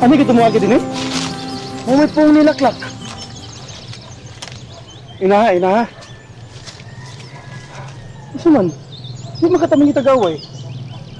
Ano ka tumuwagi din eh? May pong nilaklak. Inaha. Isa man, di makatamin ni tagaway.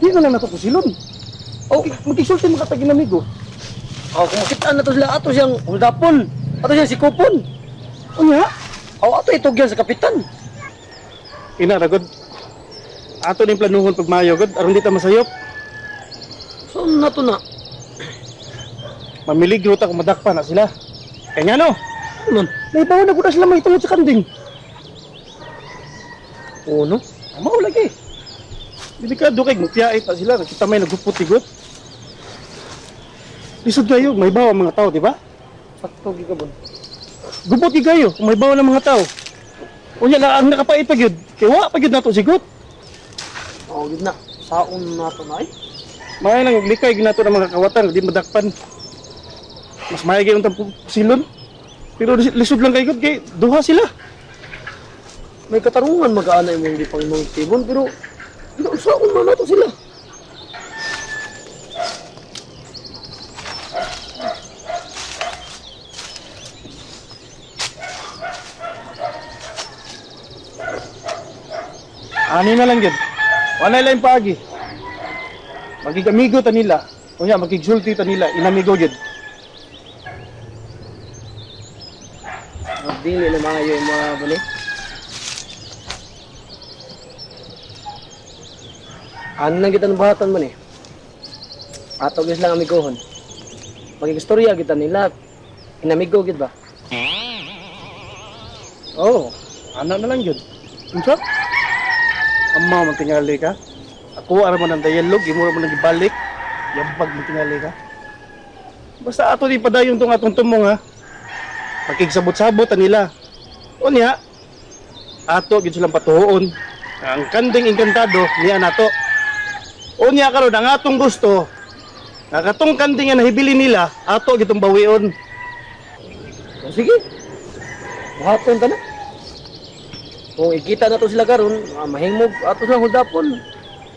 Di na lang natutusilon. O, magkisulti makatagin amigo. Oh, kung makitaan na to sila, ato siyang huldapon. Ato siyang sikupon. Unya? Oh, ato itugyan sa kapitan. Ina, ragod. Ato ni planuhon pagmayo, god. Aron di ta masayop. So, na to na. Mamiligro ta kung madakpa na sila. Kanya no? Ano? Naibaw na gud sila may tungod sa kanding. Oo, no? Amaw lagi. Dili ka dukay mutiyait pa sila. Kita may nagupot-igot. Lisod kayo, may bawa ang mga tao, di ba? Sakto, gigabon. Gupot kayo, kung may bawa ng mga tao. Unya na ang nakapait pa gyud. Kay wa pa gyud nato sigot. Oh, yun na. Saon na to na eh. May lang likay gyud nato ng mga kawatan, di madakpan. Mas may gyud ang silon. Pero lisod lang kay kay duha sila. May katarungan mag-aana yung hindi pang mga tibon, pero saon na to sila. Ani na lang gyud. Wala lang paagi. Magigamigo ta nila. Unya magigsulti ta nila, inamigo gyud. Dili na mga yung mga bali. Ano lang kita ng bahatan man eh. Ato guys lang amigohon. Magigustorya kita nila. Inamigo gid ba? Oh, ana na lang gyud. Unsa? Amma man tingali ka. Ako ara man ang dialog, imo ra man gibalik. Yampag man tingali ka. Basta ato di padayon tong atong tumong ha. Pakigsabot-sabot nila. Unya, ato gid silang patuon. Ang kanding engkantado niya nato. Unya karon ang atong gusto. Nga katong kanding nga nahibili nila, ato gitong bawion. O sige. Buhaton ta na. Kung ikita na to sila karon, mahingmog ato silang huldapon.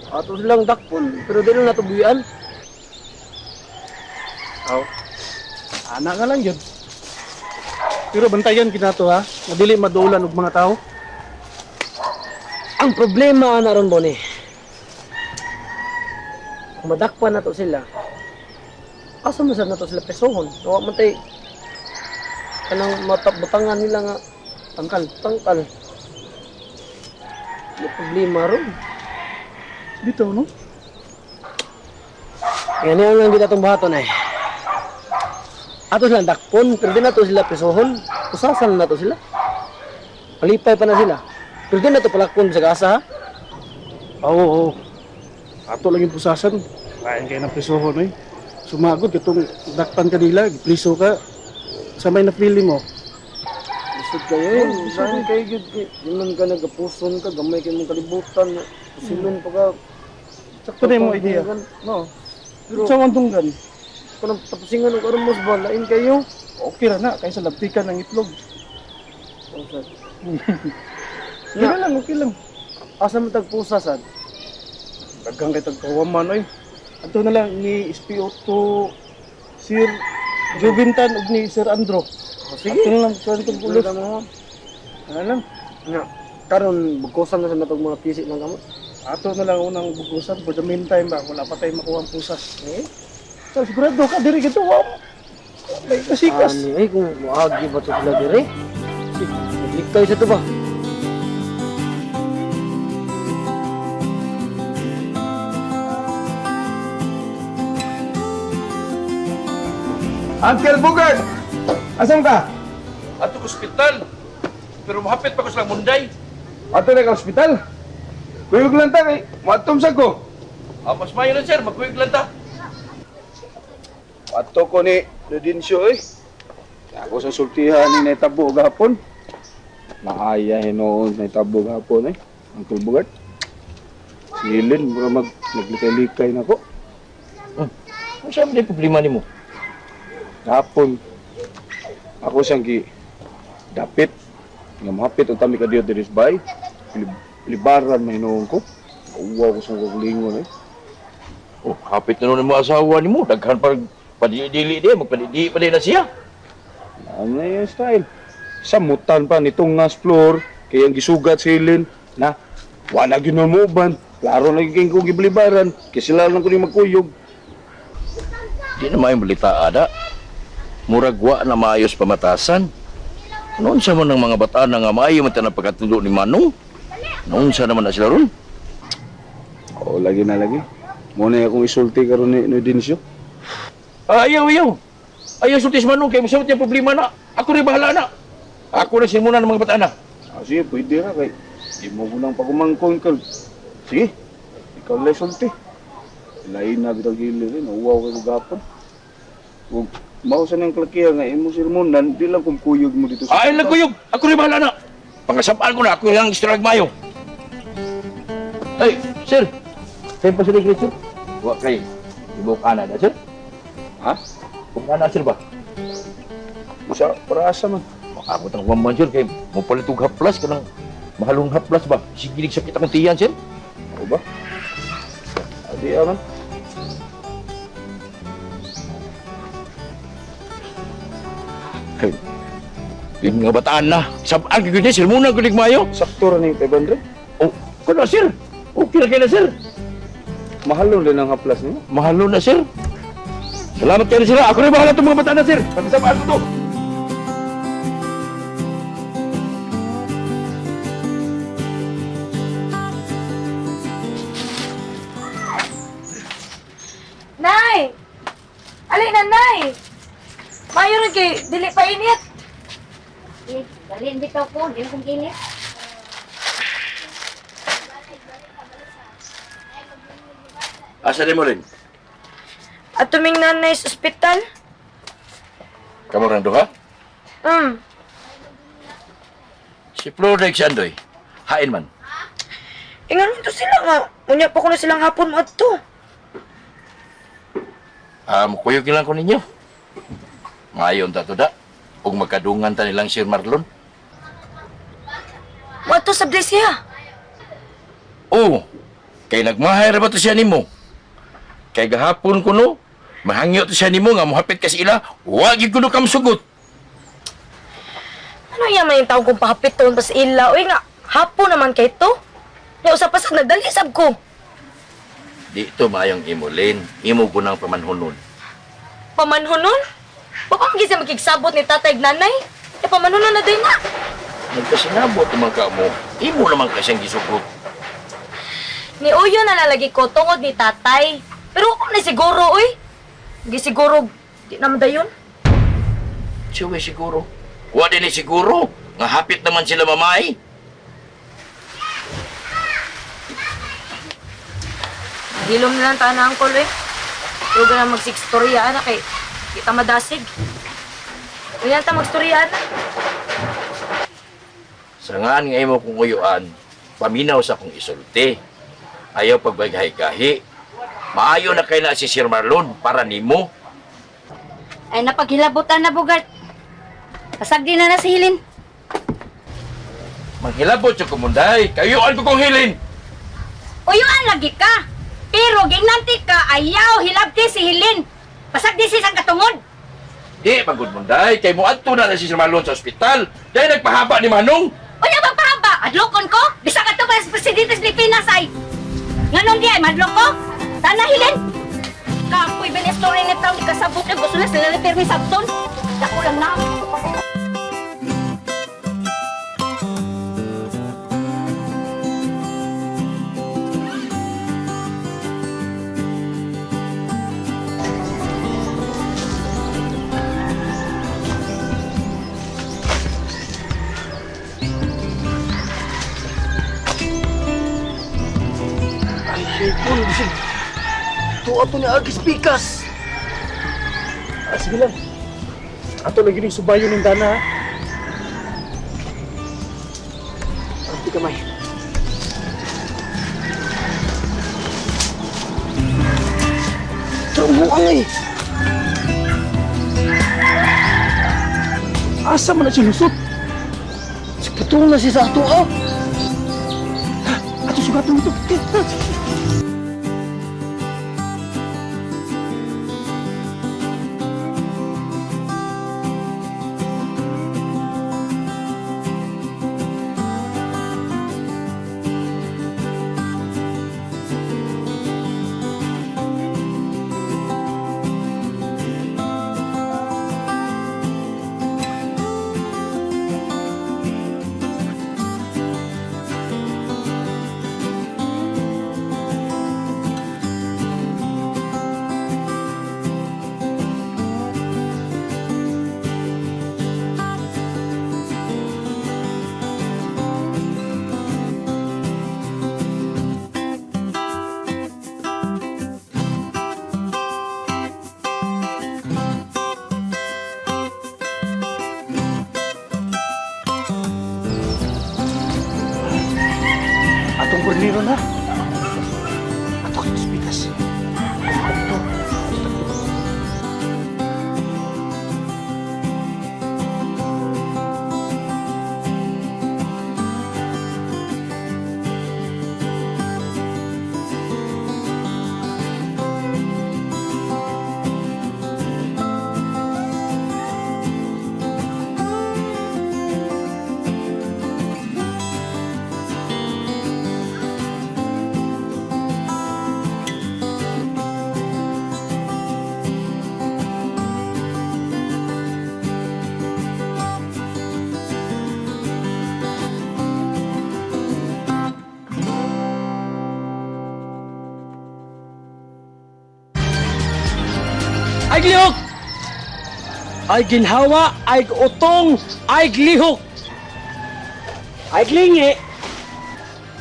Ato silang dakpon, pero dili na to buyan. Aw. Ana nga lang yun. Pero bantayan kinato ha. Madili madulan og mga tao. Ang problema na ron mo ni. Kung madakpan na to sila, asa mo na to sila pesohon? Nawa man tay kanang butangan nila nga tangkal. May problema ron. Dito no? Yan yung lang kita itong bahaton ay. Ato silang dakpon, pero di na to sila pesohon. Usasan na to sila. Palipay pa na sila. Pero di na to palakpon sa kasa ha. Oo. Ato lang yung pusasan. Lain kayo ng prisohon eh. Sumagod itong dakpan kanila, priso ka. Sa may napili mo. Lisod kayo eh. Saan kayo yun? Yun ka nagapuson ka, gamay kayo mong kalibutan. Silon pa ka. Sakto na yung mga idea. No. Pero sa wandunggan, Kung tapusingan ng karamos ba, lain kayo. okay ra na. Kaysa labtikan ng itlog. Oh, sad. Okay lang. Asa mo tagpusasan? Dagang kay tagkawaman ay. Ato na lang ni SPO2 Sir Jovintan ug ni Sir Andro. Sige. Ato na lang sa itong pulos. mo. Ano lang. Nga. Karon bugkosan na sa matog mga pisik ng gamot. Ato na lang unang bugusan for the meantime ba. Wala pa tayo makuha ang pusas. So, sigurado ka diri gito. Wow. May kasikas. Ay, kung maagi ba ito sila dire? Naglikay sa ito ba? Uncle Bugard! Asan ka? Ato ospital. Pero mahapit pa ko sa munday. Ato na ka ospital? Kuyog lang ta kay matumsag ko. Mas mayo na sir, magkuyog lang ta. Ato ko ni Dudincio eh. Ako sa sultihan ni Naitabo gapon. Naaya hinoon Naitabo gapon eh. Uncle Bugard. Silin, mura naglikay-likay na ko. Ano siya may problema ni mo? Gapon. Ako siyang dapit. Nga mahapit ang tami ka diyo diris bay. Libaran may hinoon ko. Uwa ko sa kaglingon eh. Oh, hapit na nun mo asawa ni mo. Daghan Padili dia, magpadili pa din na siya. Ano na yung style? Samutan pa nitong nga floor, kaya ang gisugat silin, na, wala ginon mo ban. Klaro na yung kong giblibaran, kaya sila lang ko ni magkuyog. Di na may balita ada. Muragwa na maayos pamatasan. Noon sa mo ng mga bata na nga maayo man na pagkatulo ni Manong. Noon sa naman na sila ron. Oo, lagi na lagi. Muna akong isulti karon ni Dinsyo. Ayaw. Ayaw sultis Manong kay masabot yung problema na. Ako rin bahala na. Ako na sinmuna ng mga bata na. Sige, pwede na kay. Di mo ko lang pagumangkong kal. Sige, ikaw lang sulti. Lain na bitang hili rin, uwaw kayo gapon. Kung mausan ng klakiya nga, imo sirmonan, di lang kung kuyog mo dito Ay, nagkuyog. Ako rin bahala na. Pangasapaan ko na. Ako yung istorag mayo. Ay, sir. Kayo pa sila sir? Huwag kayo. Ibok ana na, sir? Ha? Kung ana, sir ba? Usa, para asa man. Ako tang waman, sir. Kaya mo palitog haplas ka ng mahalong haplas ba? Sigilig sakit akong tiyan, sir. Ako ba? Adi aman. Ay, yung mga bataan na. Sabaan ka ganyan, sir. Muna kulig mayo. Sakto rin yung 500. Oh, kuna, sir. Okay na kayo na, sir. Mahalo din ang haplas niyo. Mahalo na, sir. Salamat kayo na sila. Ako rin bahala itong mga bataan na, sir. Pagkasabaan ko to. Nay! Alay na, Nay! Mayo rin kay dili pa init. Dalhin bitaw ko, di kong init. Asa rin mo rin? At tuming nanay sa ospital. Kamu rin doha? Hmm. Si Florida si Andoy. Hain man. Ingan to sila nga. Unya pa ko na silang hapon mo adto. Mukuyog lang ko ninyo. Ngayon ta to da. Ug magkadungan ta nilang Sir Marlon. Mo adto sa siya. Oo. Kay nagmahay ra ba to siya nimo? Kay gahapon ko no, mahangyo to siya nimo nga mohapit ka sa ila, wa gyud kuno kam sugot. Ano yaman yung tawag kong pahapit to sa ila? Uy nga, hapon naman kay to. Nga usap pa sa nagdali sab ko. Di to maayong imulin, imo gunang pamanhunon. Pamanhunon? Papamagin siya makigsabot ni tatay ug nanay? E pamanhunon na din na. Nagkasinabot naman ka mo, imo naman kasyang gisugot. Ni Uyo na lalagi ko tungod ni tatay. Pero ako na siguro, uy. Hindi siguro, di naman dayon. Siya siguro. Wa din siguro, nga hapit naman sila mamay. Hilom na lang tayo na angkol, eh. Pero ganang magsikstorya, anak, eh. Kita madasig. Ganyan ta magstorya, anak. Sangaan nga imo kong uyuan, paminaw sa kong isulti. Ayaw pagbaghay-gahi. Maayo na kay na si Sir Marlon para nimo. Ay napaghilabutan na bugat. Kasagdi na si Hilin. Manghilabot sa kumunday, kayuan ko kong hilin. Uyuan lagi ka. Pero ginanti ka, ayaw hilabti si Hilin. Pasagdi si sang katungod. Di, pagod munday, kay mo adto na si Sir Marlon sa ospital. Dahil nagpahaba ni Manong. Unya magpahaba, adlokon ko. Bisa ka to sa presidente sa Pilipinas ay. Nganon di ay madlok ko. Sana Hilin. Kapoy ben story ni tao di kasabot na gusto na sila ni permi sabton. Dako lang na. Sipon, bisig. Tuwa to ni Agis Pikas. Sige lang. Ato lagi ni subayo ng dana, ha? Ati kamay. Tunggu ay. Asa man na siya lusot? Putulong na siya sa ato, ah. Ato sugatong ito. Itong kordero na. Ato ka sa pitas. Ay glihok! Ay ginhawa, ay utong, ay glihok! Ay glingi!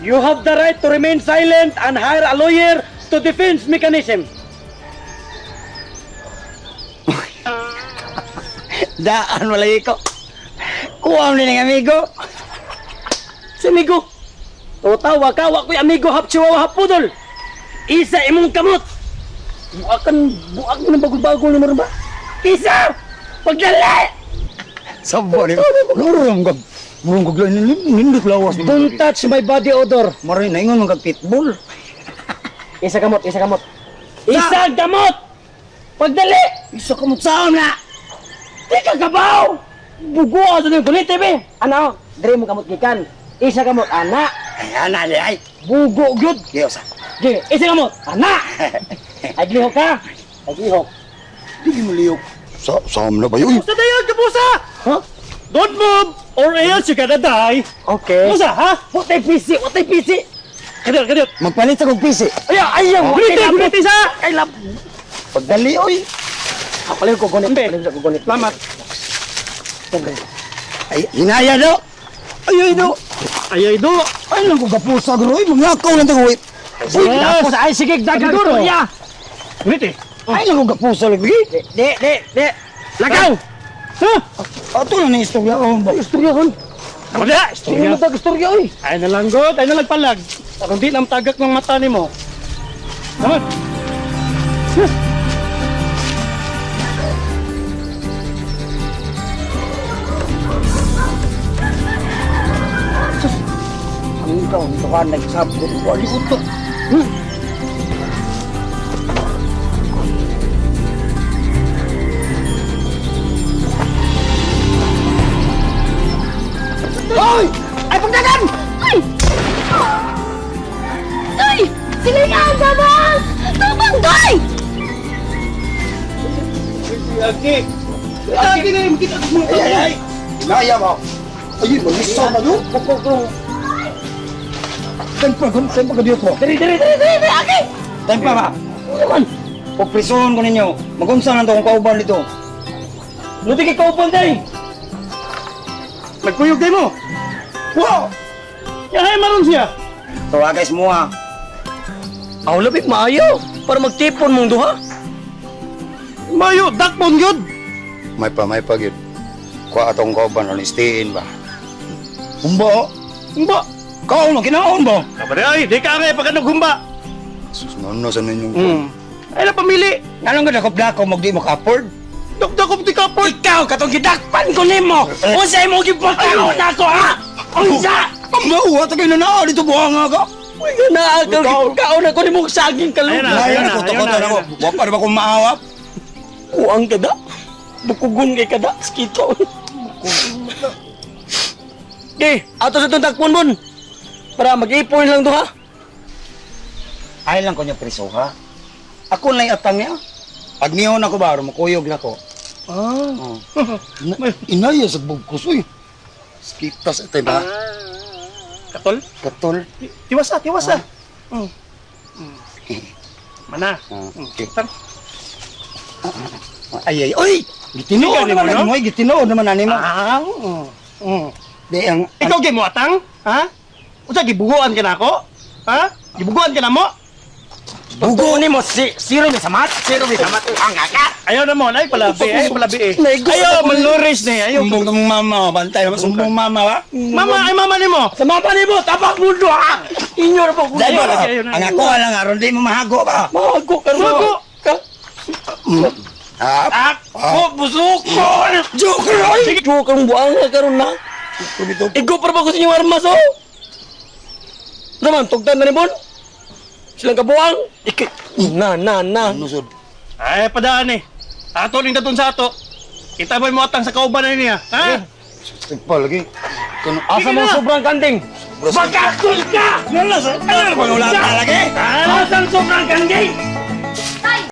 You have the right to remain silent and hire a lawyer to defense mechanism. Daan malay ko. Kuha mo ng amigo. Si amigo! Tawa ka, wa ko'y amigo hap chihuahua hap pudol! Isa imong kamot! Buak mo ng bagol-bagol naman ba? Isa! Pagdali! Sabo ni. Murong gag. Murong gag lang nindot lawas. Don't touch my body odor! Maray na ingon mga pitbull. Isa kamot! Isa kamot! Pagdali! Isa ka mo saan na. Di ka kabaw! Bugo sa ng kulit, TV! Ano? Dari mo kamot gikan. Isa kamot, anak! Ay ana di ay. Bugo, gyud! Dios. Di, isa kamot, anak! Ay, glihok ka! Ay, glihok. Di mo liyok. Saan na ba yun? Sa dayon, kapusa! Ha? Don't move or else you gonna die. Okay. Kapusa, ha? What ay PC? Kadiyot. Magpalit sa kong pisi. Ayaw! Gunit isa! Ay, lap! Pagdali oy. Paling ko gunit. Salamat. Ay hinaya do. Ay do. Ay lang ko kapusa groy. Manglakaw lang tagoy. Uy, tapos ay sige, dagador! Ya! Gunit eh. Ay lang ko kapusa lagi. De! Lagaw! Ha? Ato na ni istorya ko ba? Istorya kon. Ako na! Istorya mo tag istorya, oy! Ay nalanggot, ay nalagpalag. Kung di nam tagak ng mata ni mo. Naman. Ang ikaw, ito ka nagsabot. Wali utok. Hoy! Ay, pagdagan! Ay! Ay! Silingan, babang! Tabang, doy! Ay! Hinaya mo. Ay, mag-isa na doon. Tempa ka diyot mo. Diri! Aki! Tempa ba? Naman! Pagprisuhan ko ninyo. Magunsa na ito kung kauban dito. Nuti kay kaupan day! Nagkuyog din mo. Wow! Yahay maron siya. Tawa guys mo ha. Aw labig maayo para magtipon mong duha. Mayo, dakpon yun. May pa yun. Kuha atong kauban, alistiin ba? Humba! Humba. Kau na kinaon ba? Kabari ay, di ka nga pagka naghumba. Sus, ano sa ninyong Ay na pamili. Anong gadakop-dakop magdi mo ka-afford? Dakdakop di kaport. Ikaw katong gidakpan ko nimo. Unsay mo gipakaon nako ha? Unsa? Mauwa ta kayo na dito buhanga ka. Uy na kaon ako nimo saging kalug. Ayun na. Layan ako to ako. Wa pa ba kung maawap? Kuang kada. Bukugon kay kada skito. Okay, ato sa itong takpon para mag-ipon lang duha. Ay lang ko niya preso ha. Ako na atang niya. Pag niyon ako ba, makuyog na ko. Inaya sa bugkos uy. Skitas ito ba? Katol. Katol. Tiwasa. Mana. Okay. Tan. Ay, uy! Gitinood Ikaw, naman no? ani mo, gitinood naman ani mo. Di ang Ikaw gay mo atang? Ha? Unsa gibuguan ka na ako? Ha? Gibuguan ka na mo? Bugo ni mo zero mi samat. Zero mi samat. Ang akat. Ayaw na mo, ay palabi eh. Ayaw, maluris na eh. Ayaw. Sumbong kang mama, bantay mo. Sumbong mama ba? Mama, ay mama ni mo. Sa mapa ni mo, tapak mo doon. Inyo na po ko. Dahil mo, ayaw na. ang ako lang aron di mo mahago ba? Mago ka Mago. Ako, busuk ko! Joke lang! Joke ang buang na karon na. Igo para ba ko sa inyong armas oh? Naman, tugtan na ni Bon. Silang kabuang. Na. Nusod. Ay, padaan eh. Ato ning daton sa ato. Kita ba mo atang sa kauban na niya? Ha? Tigpa lagi. Asa mo sobrang kanding? Bakasol ka! Ano ba wala ka lagi? Asang sobrang kanggay?